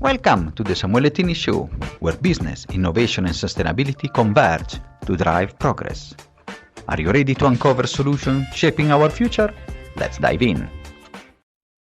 Welcome to the Samuele Show, where business, innovation, and sustainability converge to drive progress. Are you ready to uncover solutions shaping our future? Let's dive in.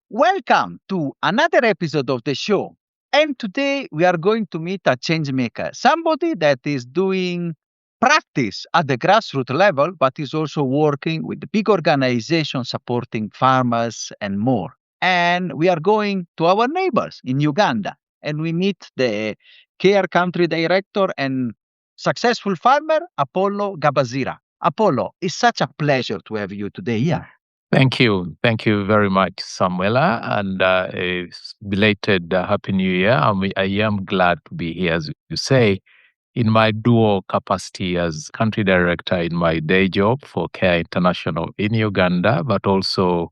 Welcome to another episode of the show. And today we are going to meet a change maker, somebody that is doing practice at the grassroots level, but is also working with big organizations supporting farmers and more. And we are going to our neighbors in Uganda, and we meet the care country director and successful farmer, Apollo Gabazira. Apollo, it's such a pleasure to have you today here. Thank you. Thank you very much, Samuela, and a belated Happy New Year. I am glad to be here, as you say, in my dual capacity as country director in my day job for Care International in Uganda, but also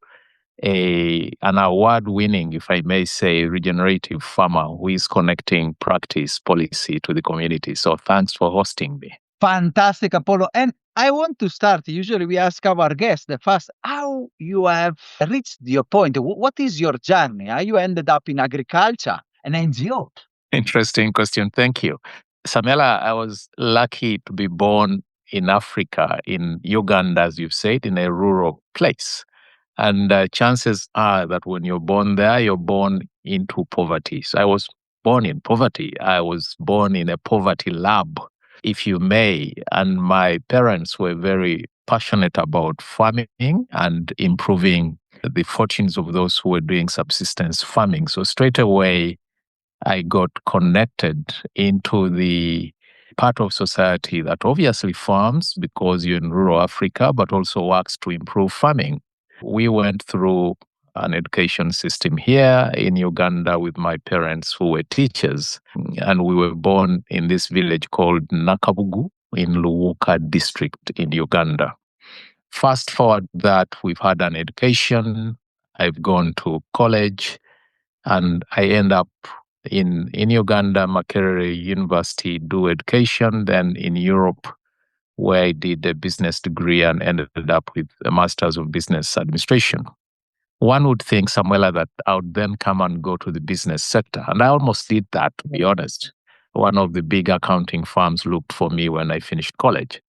an award-winning, if I may say, regenerative farmer who is connecting practice policy to the community. So thanks for hosting me. Fantastic, Apollo. And I want to start. Usually we ask our guests the first, how you have reached your point. What is your journey? How you ended up in agriculture and NGO? Interesting question. Thank you. Samela, I was lucky to be born in Africa, in Uganda, as you've said, in a rural place. And chances are that when you're born there, you're born into poverty. So I was born in poverty. I was born in a poverty lab, if you may. And my parents were very passionate about farming and improving the fortunes of those who were doing subsistence farming. So straight away, I got connected into the part of society that obviously farms because you're in rural Africa, but also works to improve farming. We went through an education system here in Uganda with my parents who were teachers. And we were born in this village called Nakabugu in Luwuka district in Uganda. Fast forward that, we've had an education. I've gone to college and I end up in Uganda, Makerere University, do education, then in Europe, where I did a business degree and ended up with a Master's of Business Administration. One would think, Samuela, that I would then come and go to the business sector. And I almost did that, to be honest. One of the big accounting firms looked for me when I finished college.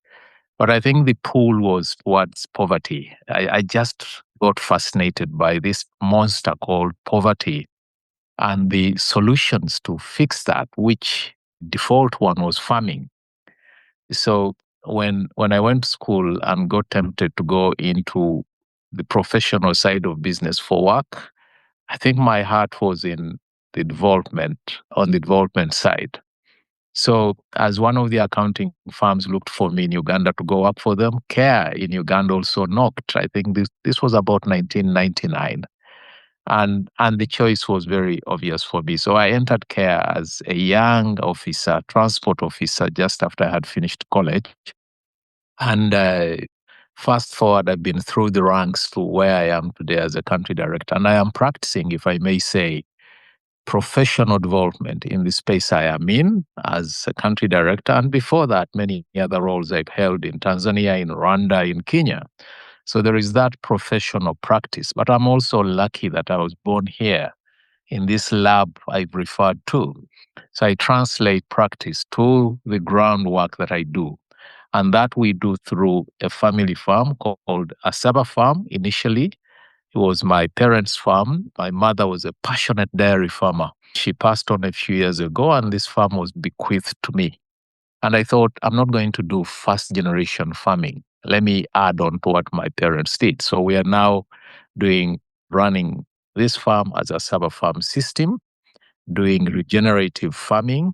But I think the pull was towards poverty. I just got fascinated by this monster called poverty and the solutions to fix that, which default one was farming. So when I went to school and got tempted to go into the professional side of business for work, I think my heart was in the development, on the development side. So as one of the accounting firms looked for me in Uganda to go work for them, Care in Uganda also knocked. I think this was about 1999. And the choice was very obvious for me. So I entered Care as a young officer, transport officer, just after I had finished college. And fast forward, I've been through the ranks to where I am today as a country director. And I am practicing, if I may say, professional development in the space I am in as a country director. And before that, many other roles I've held in Tanzania, in Rwanda, in Kenya. So there is that professional practice. But I'm also lucky that I was born here in this lab I've referred to. So I translate practice to the groundwork that I do. And that we do through a family farm called Asaba Farm initially. It was my parents' farm. My mother was a passionate dairy farmer. She passed on a few years ago, and this farm was bequeathed to me. And I thought, I'm not going to do first generation farming. Let me add on to what my parents did. So we are now running this farm as a Asaba Farm System, doing regenerative farming,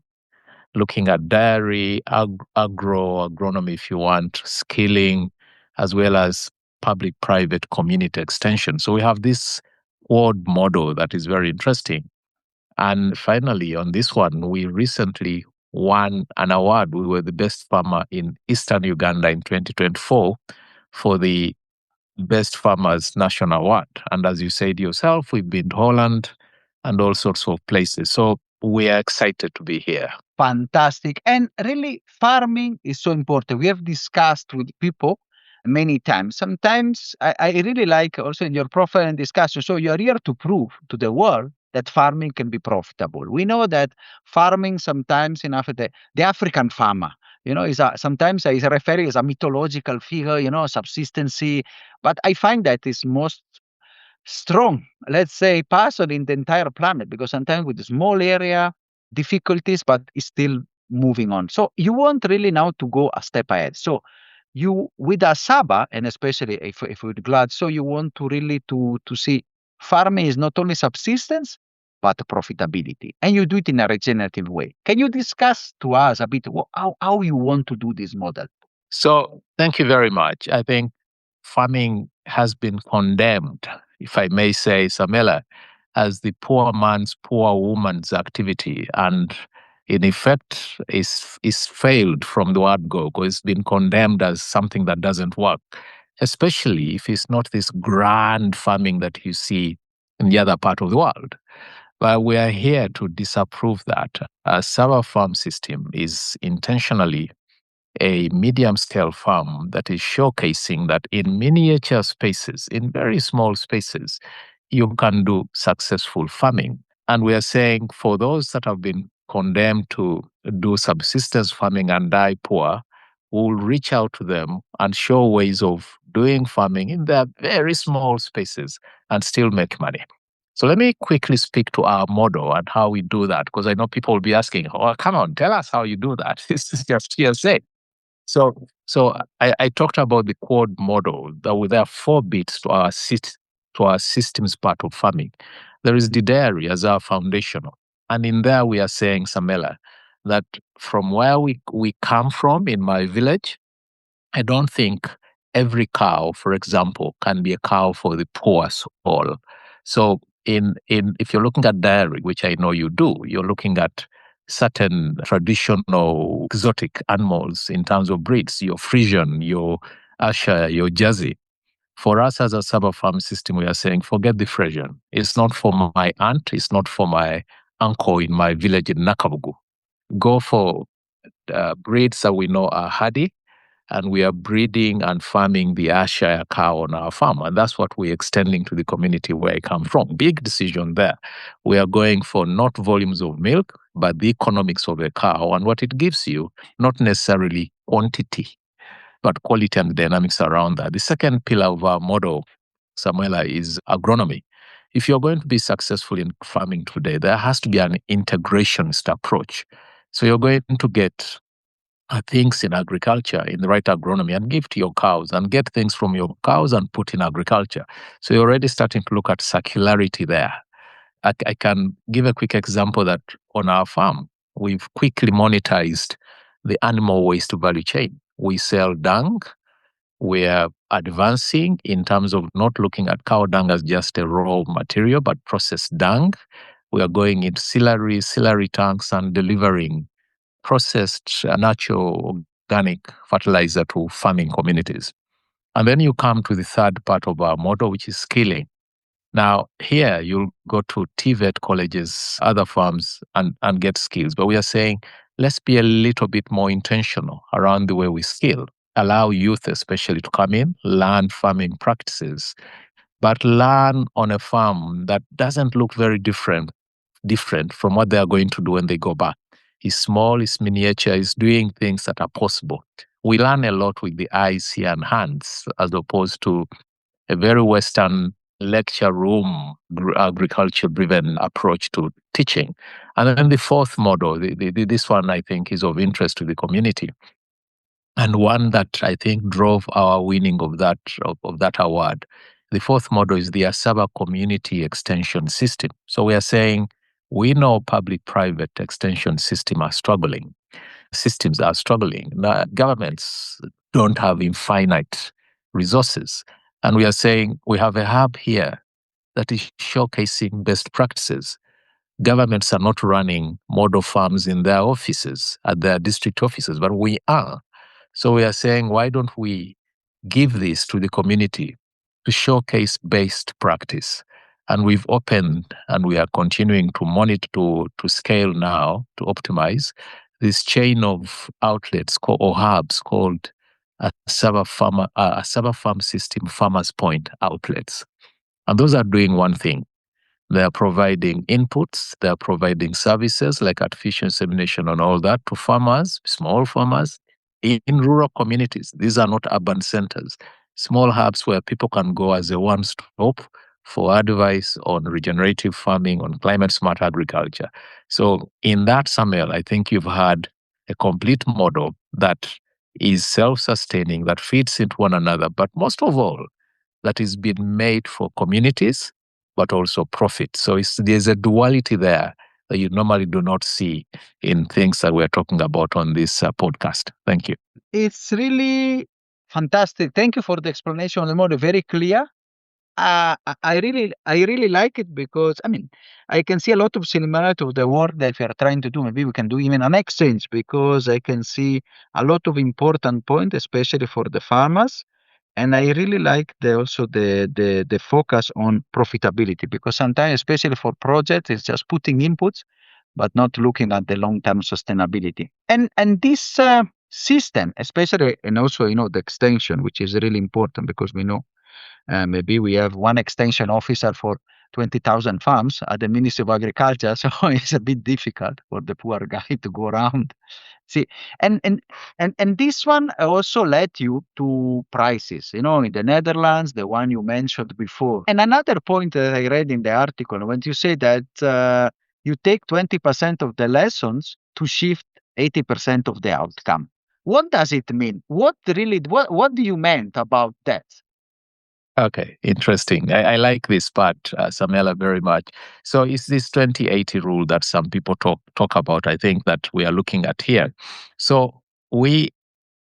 looking at dairy, agronomy, if you want, skilling, as well as public-private community extension. So we have this world model that is very interesting. And finally, on this one, we recently won an award. We were the best farmer in Eastern Uganda in 2024 for the Best Farmers National Award. And as you said yourself, we've been to Holland and all sorts of places. So we are excited to be here. Fantastic. And really, farming is so important. We have discussed with people many times. Sometimes I really like also in your profile and discussion. So you are here to prove to the world that farming can be profitable. We know that farming sometimes in Africa, the African farmer, sometimes is referred as a mythological figure, subsistency. But I find that is most strong, let's say, person in the entire planet, because sometimes with a small area, difficulties, but it's still moving on. So you want really now to go a step ahead. So you with Asaba, and especially if with Glad, so you want to really to see farming is not only subsistence but profitability, and you do it in a regenerative way. Can you discuss to us a bit how you want to do this model? So thank you very much. I think farming has been condemned, if I may say, Samuele, as the poor man's, poor woman's activity. And in effect, is failed from the word go, because it's been condemned as something that doesn't work, especially if it's not this grand farming that you see in the other part of the world. But we are here to disapprove that. Asaba Farm System is intentionally a medium scale farm that is showcasing that in miniature spaces, in very small spaces, you can do successful farming. And we are saying for those that have been condemned to do subsistence farming and die poor, we'll reach out to them and show ways of doing farming in their very small spaces and still make money. So let me quickly speak to our model and how we do that, because I know people will be asking, oh, come on, tell us how you do that. This is just hearsay. So I talked about the quad model. There are 4 bits to our systems part of farming. There is the dairy as our foundational. And in there we are saying, Samuele, that from where we come from in my village, I don't think every cow, for example, can be a cow for the poor soul. So if you're looking at dairy, which I know you do, you're looking at certain traditional exotic animals in terms of breeds, your Frisian, your Ayrshire, your Jersey. For us as a Asaba Farm System, we are saying, forget the Frisian. It's not for my aunt. It's not for my uncle in my village in Nakabugu. Go for breeds that we know are hardy, and we are breeding and farming the Ayrshire cow on our farm. And that's what we're extending to the community where I come from. Big decision there. We are going for not volumes of milk, but the economics of a cow and what it gives you, not necessarily quantity, but quality and dynamics around that. The second pillar of our model, Samuele, is agronomy. If you're going to be successful in farming today, there has to be an integrationist approach. So you're going to get things in agriculture, in the right agronomy, and give to your cows, and get things from your cows and put in agriculture. So you're already starting to look at circularity there. I can give a quick example that on our farm, we've quickly monetized the animal waste value chain. We sell dung. We're advancing in terms of not looking at cow dung as just a raw material, but processed dung. We are going into ciliary tanks and delivering processed natural organic fertilizer to farming communities. And then you come to the third part of our model, which is skilling. Now, here you'll go to TVET colleges, other farms, and get skills. But we are saying, let's be a little bit more intentional around the way we skill. Allow youth especially to come in, learn farming practices, but learn on a farm that doesn't look very different from what they are going to do when they go back. It's small, it's miniature, it's doing things that are possible. We learn a lot with the eyes here and hands, as opposed to a very Western lecture room, agriculture-driven approach to teaching. And then the fourth model, this one I think is of interest to the community, and one that I think drove our winning of that award. The fourth model is the Asaba Community Extension System. So we are saying we know public-private extension systems are struggling. Now, governments don't have infinite resources. And we are saying we have a hub here that is showcasing best practices. Governments are not running model farms in their offices, at their district offices, but we are. So we are saying, why don't we give this to the community to showcase best practice? And we've opened and we are continuing to monitor, to scale now, to optimize this chain of outlets or hubs called Asaba Farm System Farmers Point outlets. And those are doing one thing. They are providing inputs. They are providing services like artificial insemination and all that to farmers, small farmers in rural communities. These are not urban centers. Small hubs where people can go as a one-stop for advice on regenerative farming, on climate-smart agriculture. So in that, Samuel, I think you've had a complete model that is self-sustaining, that feeds into one another, but most of all, that is being made for communities, but also profit. So there's a duality there that you normally do not see in things that we're talking about on this podcast. Thank you. It's really fantastic. Thank you for the explanation, Lemore. Very clear. I really like it because I can see a lot of similarity of the work that we are trying to do. Maybe we can do even an exchange because I can see a lot of important points, especially for the farmers. And I really like the focus on profitability because sometimes, especially for projects, it's just putting inputs, but not looking at the long-term sustainability. And this system, especially, and also the extension, which is really important because we know maybe we have one extension officer for 20,000 farms at the Ministry of Agriculture, so it's a bit difficult for the poor guy to go around. See, and this one also led you to prices, in the Netherlands, the one you mentioned before. And another point that I read in the article, when you say that you take 20% of the lessons to shift 80% of the outcome. What does it mean? What do you meant about that? Okay, interesting. I like this part, Samuele, very much. So it's this 2080 rule that some people talk about, I think, that we are looking at here. So we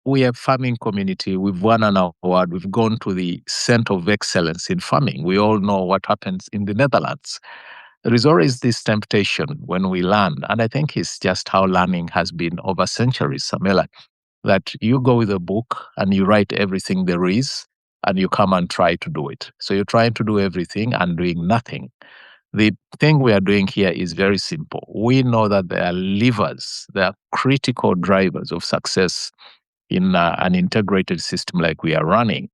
are farming community. We've won an award. We've gone to the Center of Excellence in Farming. We all know what happens in the Netherlands. There is always this temptation when we learn, and I think it's just how learning has been over centuries, Samuele, that you go with a book and you write everything there is, and you come and try to do it. So you're trying to do everything and doing nothing. The thing we are doing here is very simple. We know that there are levers, there are critical drivers of success in an integrated system like we are running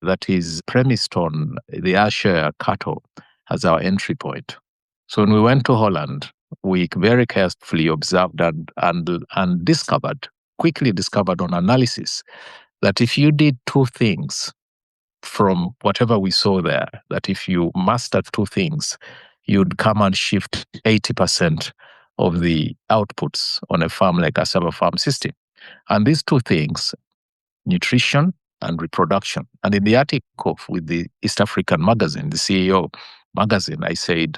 that is premised on the Asher cattle as our entry point. So when we went to Holland, we very carefully observed and quickly discovered on analysis that if you did two things from whatever we saw there, that if you mastered two things, you'd come and shift 80% of the outputs on a farm like Asaba Farm System. And these two things, nutrition and reproduction. And in the article with the East African magazine, the CEO magazine, I said,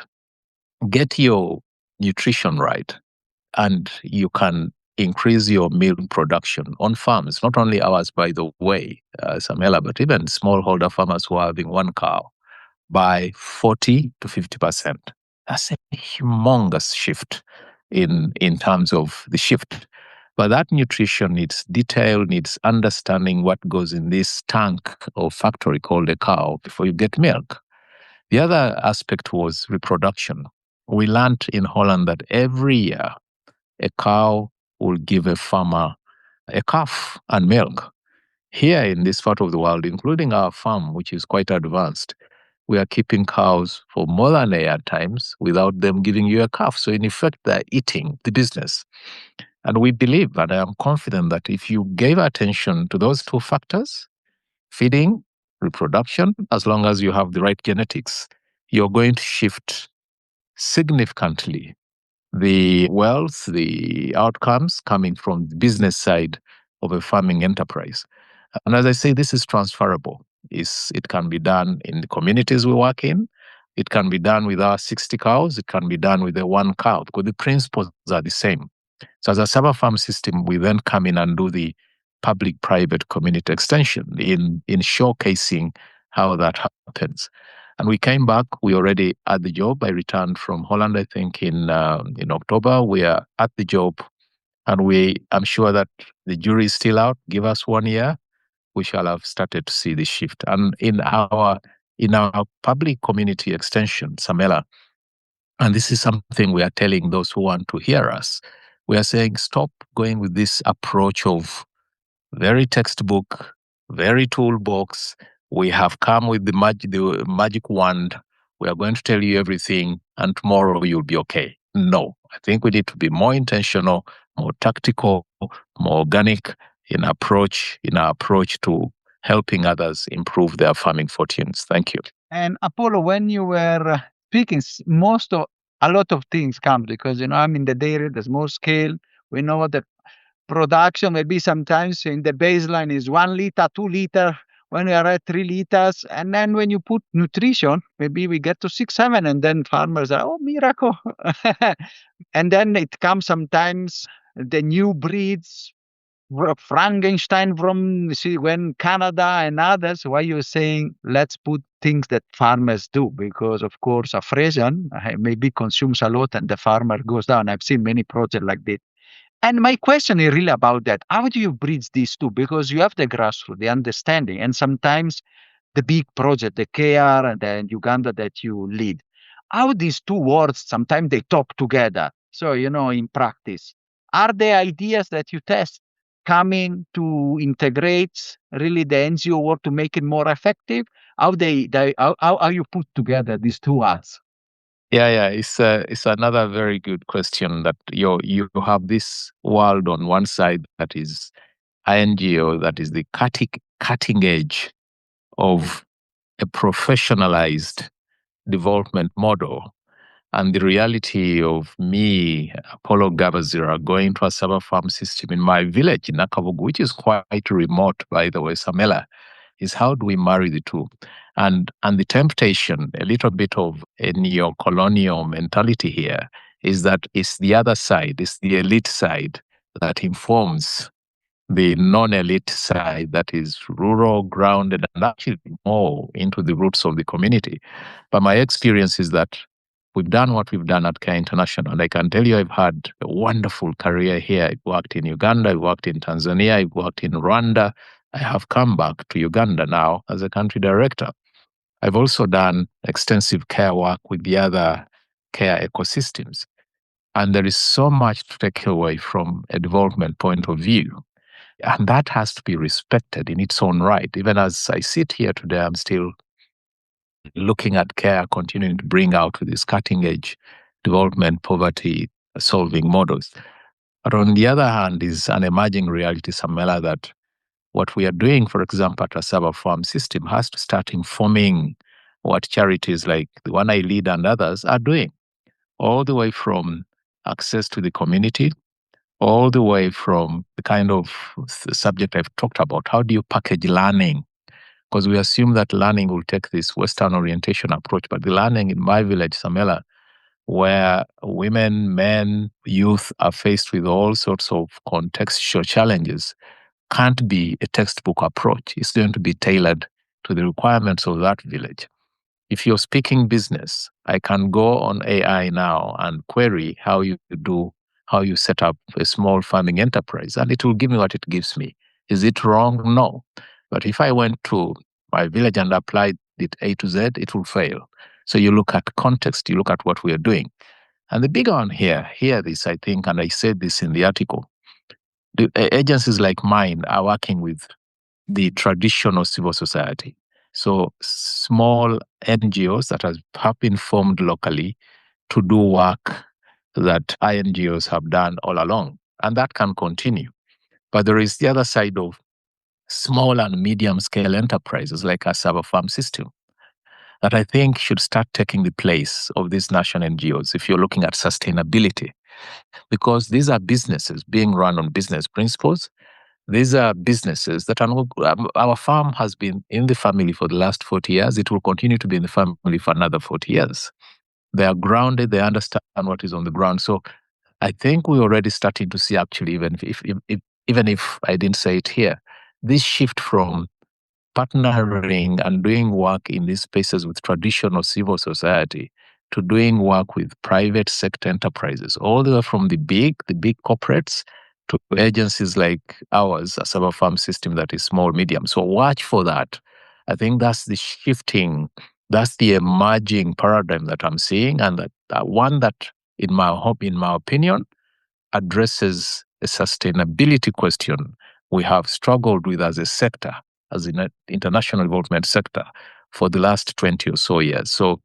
get your nutrition right, and you can increase your milk production on farms, not only ours, by the way, Samuele, but even smallholder farmers who are having one cow, by 40 to 50%. That's a humongous shift in terms of the shift. But that nutrition needs detail, needs understanding what goes in this tank or factory called a cow before you get milk. The other aspect was reproduction. We learned in Holland that every year a cow will give a farmer a calf and milk. Here in this part of the world, including our farm, which is quite advanced, we are keeping cows for more than a year at times without them giving you a calf. So in effect, they're eating the business. And we believe, and I am confident, that if you gave attention to those two factors, feeding, reproduction, as long as you have the right genetics, you're going to shift significantly the wealth, the outcomes coming from the business side of a farming enterprise. And as I say, this is transferable. It can be done in the communities we work in. It can be done with our 60 cows. It can be done with the one cow, because the principles are the same. So as a Asaba Farm System, we then come in and do the public-private community extension in showcasing how that happens. And we came back, we already at the job. I returned from Holland, I think, in October. We are at the job, and I'm sure that the jury is still out. Give us 1 year, we shall have started to see the shift. And in our public community extension, Samuele, and this is something we are telling those who want to hear us, we are saying stop going with this approach of very textbook, very toolbox. We have come with the magic wand. We are going to tell you everything, and tomorrow you'll be okay. No, I think we need to be more intentional, more tactical, more organic in our approach to helping others improve their farming fortunes. Thank you. And Apollo, when you were speaking, a lot of things come because I'm in the dairy. There's more scale. We know the production. Maybe sometimes in the baseline is 1 liter, 2 liter. When we are at 3 liters, and then when you put nutrition, maybe we get to 6, 7, and then farmers are miracle. And then it comes sometimes the new breeds. Frankenstein from when Canada and others, why you're saying let's put things that farmers do, because of course a frozen maybe consumes a lot and the farmer goes down. I've seen many projects like this. And my question is really about that. How do you bridge these two? Because you have the grassroots, the understanding, and sometimes the big project, the KR and the Uganda that you lead. How these two words, sometimes they talk together. So, in practice, are there ideas that you test coming to integrate really the NGO work to make it more effective? How how you put together these two words? Yeah. It's another very good question that you have this world on one side that is INGO, that is the cutting edge of a professionalized development model, and the reality of me, Apollo Gabazira, going to Asaba Farm System in my village in Nakavugu, which is quite remote, by the way, Samuele, is how do we marry the two? And the temptation, a little bit of a neo-colonial mentality here, is that it's the other side, it's the elite side that informs the non-elite side that is rural, grounded, and actually more into the roots of the community. But my experience is that we've done what we've done at Care International. And I can tell you I've had a wonderful career here. I've worked in Uganda, I've worked in Tanzania, I've worked in Rwanda. I have come back to Uganda now as a country director. I've also done extensive care work with the other care ecosystems. And there is so much to take away from a development point of view. And that has to be respected in its own right. Even as I sit here today, I'm still looking at care, continuing to bring out these cutting edge development poverty solving models. But on the other hand is an emerging reality, Samuele, that what we are doing, for example, at Asaba Farm System has to start informing what charities like the one I lead and others are doing, all the way from access to the community, all the way from the kind of subject I've talked about. How do you package learning? Because we assume that learning will take this Western orientation approach, but the learning in my village, Samuele, where women, men, youth are faced with all sorts of contextual challenges, can't be a textbook approach. It's going to be tailored to the requirements of that village. If you're speaking business, I can go on AI now and query how you set up a small farming enterprise, and it will give me what it gives me. Is it wrong? No. But if I went to my village and applied it A to Z, it will fail. So you look at context, you look at what we are doing. And the bigger one here, hear this, I think, and I said this in the article, the agencies like mine are working with the traditional civil society. So small NGOs that have been formed locally to do work that INGOs have done all along. And that can continue. But there is the other side of small and medium scale enterprises like Asaba Farm System that I think should start taking the place of these national NGOs if you're looking at sustainability. Because these are businesses being run on business principles. These are businesses that our farm has been in the family for the last 40 years. It will continue to be in the family for another 40 years. They are grounded. They understand what is on the ground. So I think we're already starting to see, actually, even if I didn't say it here, this shift from partnering and doing work in these spaces with traditional civil society to doing work with private sector enterprises, all the way from the big corporates to agencies like ours, Asaba Farm System, that is small, medium. So watch for that. I think that's the shifting, that's the emerging paradigm that I'm seeing, and that one that, in my opinion, addresses a sustainability question we have struggled with as a sector, as an international development sector, for the last 20 or so years. So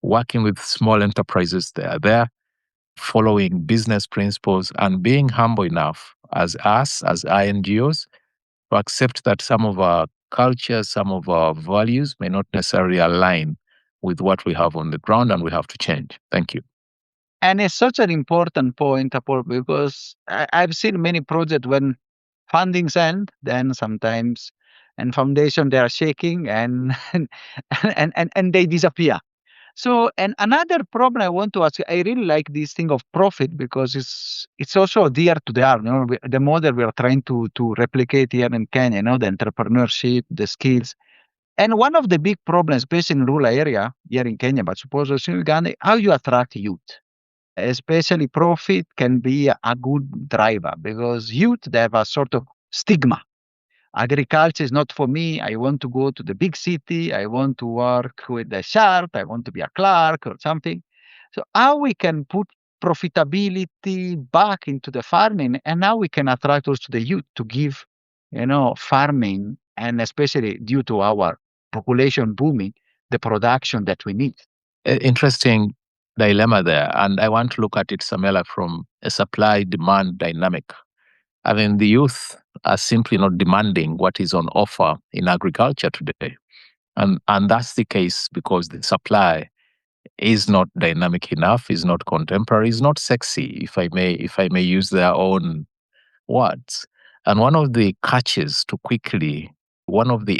working with small enterprises that are there, following business principles, and being humble enough as us, as INGOs, to accept that some of our cultures, some of our values may not necessarily align with what we have on the ground, and we have to change. Thank you. And it's such an important point, Apollo, because I've seen many projects when fundings end, then sometimes and foundation they are shaking and and they disappear. So, and another problem I want to ask you, I really like this thing of profit because it's also dear to the heart. You know, the model we are trying to replicate here in Kenya, you know, the entrepreneurship, the skills. And one of the big problems, especially in rural area here in Kenya, but suppose also in Uganda, how you attract youth. Especially profit can be a good driver because youth, they have a sort of stigma. Agriculture is not for me. I want to go to the big city. I want to work with the sharp. I want to be a clerk or something. So how we can put profitability back into the farming, and how we can attract also the youth to give, you know, farming, and especially due to our population booming, the production that we need. Interesting dilemma there. And I want to look at it, Samuele, from a supply-demand dynamic. I mean, the youth are simply not demanding what is on offer in agriculture today. And that's the case because the supply is not dynamic enough, is not contemporary, is not sexy, if I may use their own words. And one of the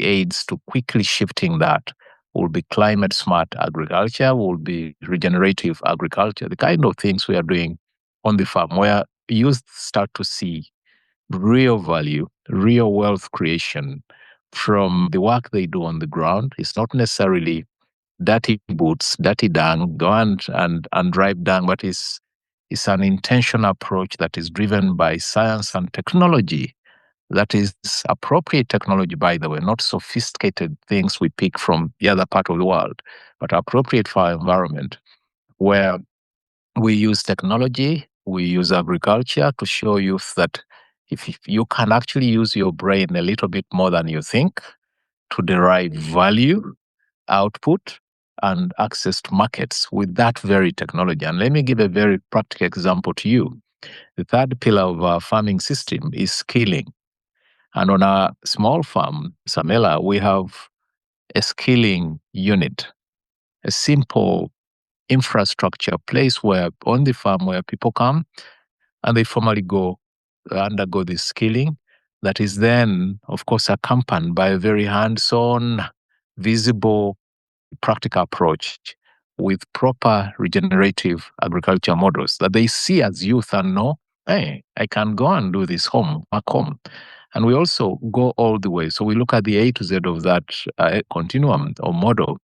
aids to quickly shifting that will be climate smart agriculture, will be regenerative agriculture, the kind of things we are doing on the farm where youth start to see real value, real wealth creation from the work they do on the ground. It's not necessarily dirty boots, dirty dung, go and drive dung, but it's an intentional approach that is driven by science and technology. That is appropriate technology, by the way, not sophisticated things we pick from the other part of the world, but appropriate for our environment, where we use technology, we use agriculture to show youth that if you can actually use your brain a little bit more than you think to derive value, output, and access to markets with that very technology. And let me give a very practical example to you. The third pillar of our farming system is skilling. And on our small farm, Samuele, we have a skilling unit, a simple infrastructure place where on the farm where people come and they formally undergo this skilling that is then, of course, accompanied by a very hands-on, visible, practical approach with proper regenerative agriculture models that they see as youth and know, hey, I can go and do this back home. And we also go all the way. So we look at the A to Z of that continuum or model.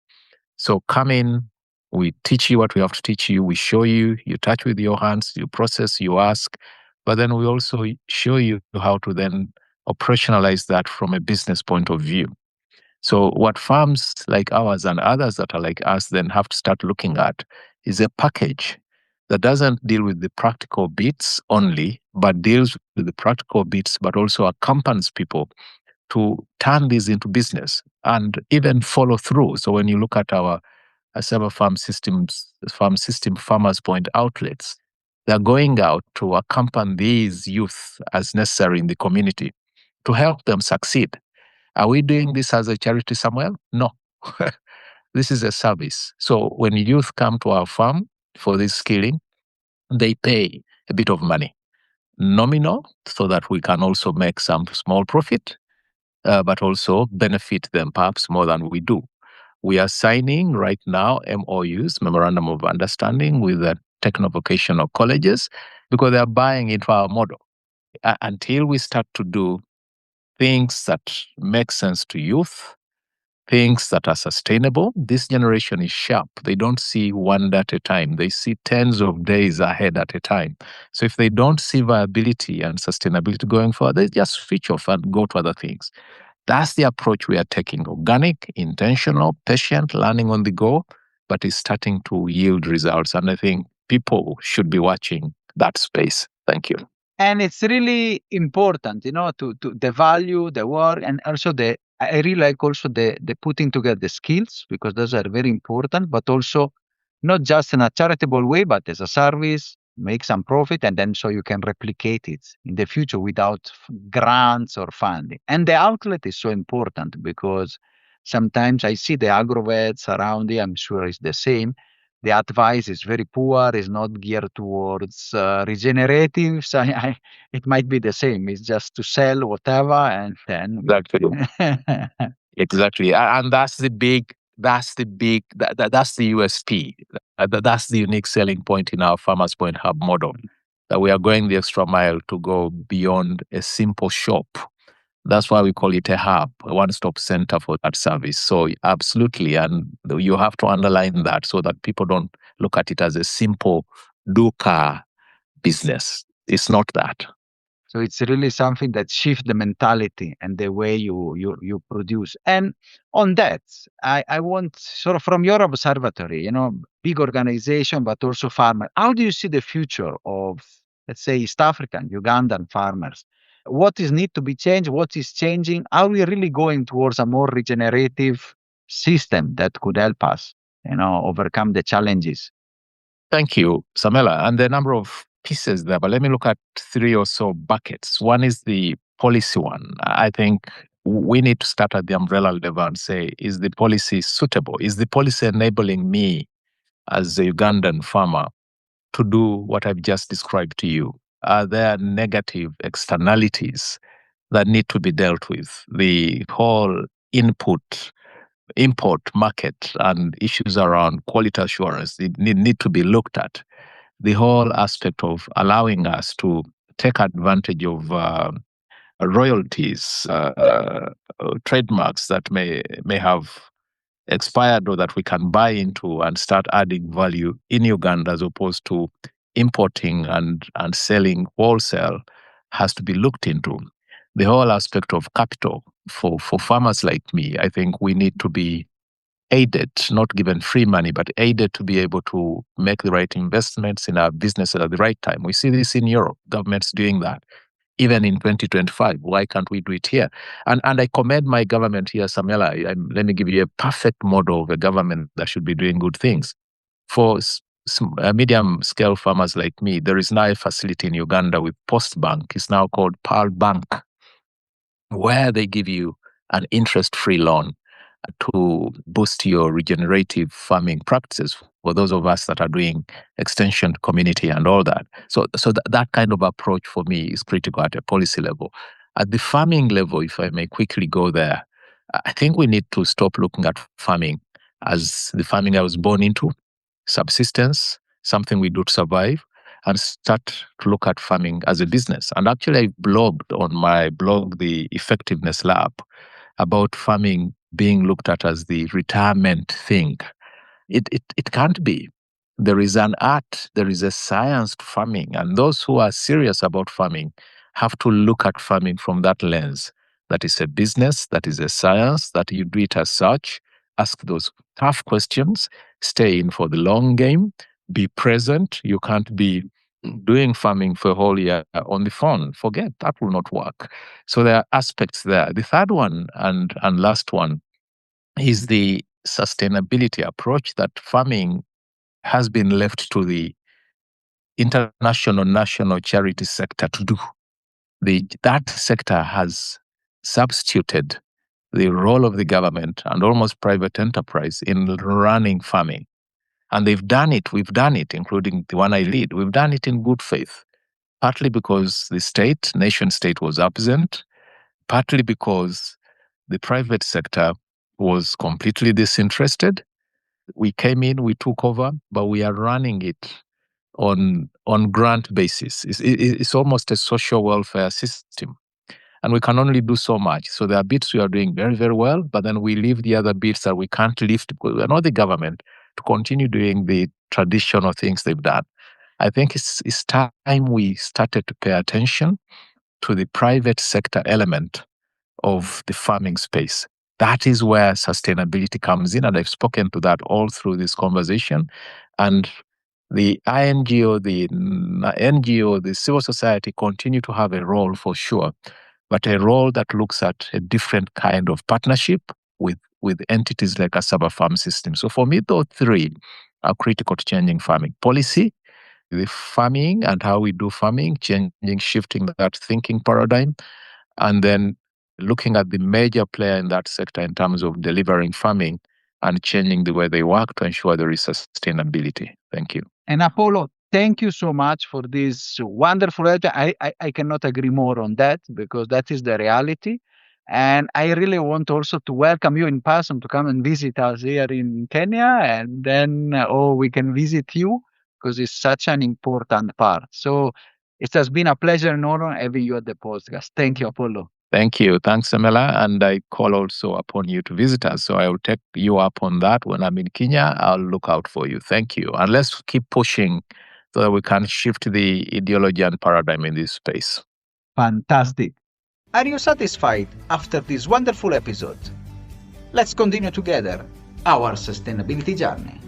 So come in, we teach you what we have to teach you, we show you, you touch with your hands, you process, you ask, but then we also show you how to then operationalize that from a business point of view. So what farms like ours and others that are like us then have to start looking at is a package that doesn't deal with the practical bits only, but deals with the practical bits, but also accompanies people to turn this into business and even follow through. So when you look at our Asaba Farm System Farmers Point outlets, they're going out to accompany these youth as necessary in the community to help them succeed. Are we doing this as a charity somewhere? No. This is a service. So when youth come to our farm for this skilling, they pay a bit of money, nominal, so that we can also make some small profit, but also benefit them perhaps more than we do. We are signing right now MOUs, Memorandum of Understanding, with the techno-vocational colleges because they are buying into our model. Until we start to do things that make sense to youth, things that are sustainable, this generation is sharp. They don't see one day at a time. They see tens of days ahead at a time. So if they don't see viability and sustainability going forward, they just switch off and go to other things. That's the approach we are taking: organic, intentional, patient, learning on the go, but it's starting to yield results. And I think people should be watching that space. Thank you. And it's really important, you know, to the value, the work, and also I really like also the putting together the skills because those are very important, but also not just in a charitable way, but as a service, make some profit, and then so you can replicate it in the future without grants or funding. And the outlet is so important because sometimes I see the agrovets around here, I'm sure it's the same. The advice is very poor, is not geared towards regenerative. So it might be the same. It's just to sell whatever and then. Exactly. Exactly. And that's the big, that's the USP. That's the unique selling point in our Farmers Point Hub model, that we are going the extra mile to go beyond a simple shop. That's why we call it a hub, a one-stop center for that service. So absolutely, and you have to underline that so that people don't look at it as a simple do-car business. It's not that. So it's really something that shifts the mentality and the way you produce. And on that, I want sort of from your observatory, big organization, but also farmer. How do you see the future of, let's say, East African, Ugandan farmers? What is need to be changed? What is changing? Are we really going towards a more regenerative system that could help us, overcome the challenges? Thank you, Samela. And the number of pieces there, but let me look at 3 or so buckets. One is the policy one. I think we need to start at the umbrella level and say, is the policy suitable? Is the policy enabling me as a Ugandan farmer to do what I've just described to you? Are there negative externalities that need to be dealt with? The whole import market and issues around quality assurance need to be looked at. The whole aspect of allowing us to take advantage of royalties, trademarks that may have expired or that we can buy into and start adding value in Uganda as opposed to importing and selling wholesale has to be looked into. The whole aspect of capital for farmers like me, I think we need to be aided, not given free money, but aided to be able to make the right investments in our business at the right time. We see this in Europe, governments doing that. Even in 2025, why can't we do it here? And I commend my government here, Samuele. Let me give you a perfect model of a government that should be doing good things. For medium-scale farmers like me, there is now a facility in Uganda with Postbank. It's now called Pearl Bank, where they give you an interest-free loan to boost your regenerative farming practices for those of us that are doing extension community and all that. So that kind of approach for me is critical at a policy level. At the farming level, if I may quickly go there, I think we need to stop looking at farming as the farming I was born into, subsistence, something we do to survive, and start to look at farming as a business. And actually, I blogged on my blog, The Effectiveness Lab, about farming being looked at as the retirement thing. It can't be. There is an art, there is a science to farming, and those who are serious about farming have to look at farming from that lens. That is a business, that is a science, that you do it as such, ask those tough questions, stay in for the long game, be present. You can't be doing farming for a whole year on the phone. Forget, that will not work. So there are aspects there. The third one and last one is the sustainability approach that farming has been left to the international, national charity sector to do. That sector has substituted the role of the government and almost private enterprise in running farming. And they've done it, we've done it, including the one I lead. We've done it in good faith, partly because the nation state was absent, partly because the private sector was completely disinterested. We came in, we took over, but we are running it on grant basis. It's almost a social welfare system. And we can only do so much. So there are bits we are doing very, very well, but then we leave the other bits that we can't lift because we're not the government to continue doing the traditional things they've done. I think it's time we started to pay attention to the private sector element of the farming space. That is where sustainability comes in, and I've spoken to that all through this conversation. And the INGO, the NGO, the civil society continue to have a role for sure, but a role that looks at a different kind of partnership with entities like Asaba Farm System. So for me, those three are critical to changing farming policy, the farming and how we do farming, shifting that thinking paradigm, and then looking at the major player in that sector in terms of delivering farming and changing the way they work to ensure there is sustainability. Thank you. And Apollo, thank you so much for this wonderful idea. I cannot agree more on that, because that is the reality. And I really want also to welcome you in person to come and visit us here in Kenya. And then, we can visit you, because it's such an important part. So it has been a pleasure and honor having you at the podcast. Thank you, Apollo. Thank you. Thanks, Samuele. And I call also upon you to visit us. So I will take you up on that when I'm in Kenya. I'll look out for you. Thank you. And let's keep pushing so that we can shift the ideology and paradigm in this space. Fantastic. Are you satisfied after this wonderful episode? Let's continue together our sustainability journey.